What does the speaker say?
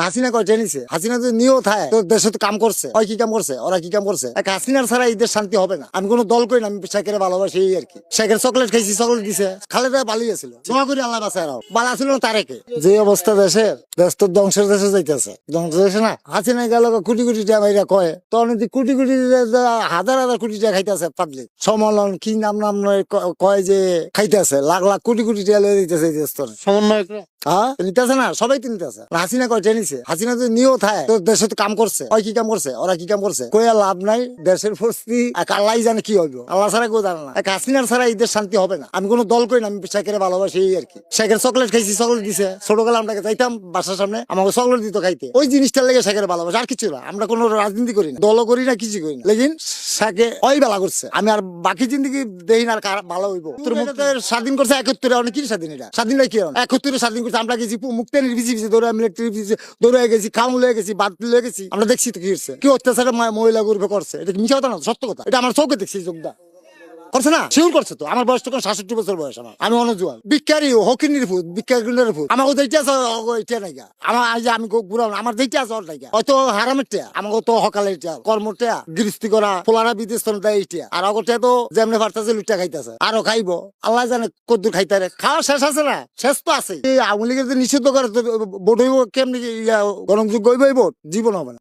হাসিনা কয়টা নিছে? হাসিনা যদি নিয়েও থাকে তো দেশে তো কাম করছে, ওই কি কাম করছে, ওরা কি কাম করছে? এক হাসিনার ছাড়া এই দেশ শান্তি হবে না। আমি কোনো দল করি না, আমি শেখের ভালোবাসি এই আর কি। শেখের চকলেট খাইছি, চকলেট দিছে, খালেদা ভালোই আছিল, দোয়া করি আল্লাহ বাঁচায় রাও। বালা ছিল না তারেকে। যে অবস্থা দেশের, দেশ তো ধ্বংসের দেশে যাইতেছে, ধ্বংস দেশে না। হাসিনা গেল কোটি কোটি টাকা বাইরা কয়, তো অনেক কোটি কোটি হাজার হাজার কোটি টাকা খাইতেছে পাবলিক সম্মেলন কি নাম নাম নয় কয় যে খাইতেছে লাখ লাখ কোটি কোটি টাকা লয়ে দিতেছে এই দেশ। সমন্বয়করা হ্যাঁ নিতেছে না, সবাই তো নিতেছে। হাসিনা কয়টা নিছে? হাসিনা যদি নিয়েও থাকে তো দেশে তো কাম করছে, ওই কি কাম করছে, ওরা কি কাম করছে? কইয়া লাভ নাই, দেশের পরিস্থিতি আল্লাহ জানে কি হইব, আল্লাহ ছাড়া কেউ জানে না। এক হাসিনার ছাড়া এই দেশ শান্তি হবে না। আমি কোনো দল করি না, আমি শেখের ভালোবাসি এই আর কি। শেখের চকলেট খাইছি, চকলেট দিছে, ছোটবেলা আমরা যাইতাম বাসার সামনে, আমাকে চকলেট দিত খাইতে, ওই জিনিসটার লেগে শেখের ভালোবাসা, আর কিছু না। আমরা কোনো রাজনীতি করি না, দলও করি না, কিছু করি না, লেকিন শেখে ওই বেলা করছে। আমি আর বাকি জিন্দগি দেখি না আর ভালো হইব। স্বাধীন করছে 71-এ, অনেক কি স্বাধীন, এটা স্বাধীনটা কি 71-এ স্বাধীন করছে। আমরা গেছি মুক্তানির বিচি দৌড়া, মিলিটারি দৌড়ে গেছি, খাম লয়ে গেছি, বাদ লয়ে গেছি, আমরা দেখছি তো কি হচ্ছে, কি অত্যাচার মহিলা গর্বে করছে। এটা মিশা কথা না, সত্য কথা, এটা আমার চোখে দেখছি, যোগদা করছে না, শিউর করছে তো। আমার বয়স তখন 67 বছর বয়স, আমি অনুজুয়াল ভিক্ষারি হকিনির ফুট, ভিক্ষার ফুট। আমাকে যেটা আছে এটা নাই, আমার আজ আমি বুড়া, আমার যেটা আছে ওর নাই, হয়তো হারামের টিয়া, আমাকে তো হকালের টিয়া, কর্মটিয়া, গৃহস্থী করা, পোলারা বিদেশ দেয় এইটা, আর অগরটা তো যেমনি পারতেছে লুটা খাইতেছে, আরো খাইবো, আল্লাহ জানে কদ্দুর খাইতে। খাওয়া শেষ আছে না, শেষ তো আছে। এই আওয়ামী লীগের নিষিদ্ধ করে ভোট হইব কেমনি, গণযোগ্য হইব, ভোট জীবন হবে না।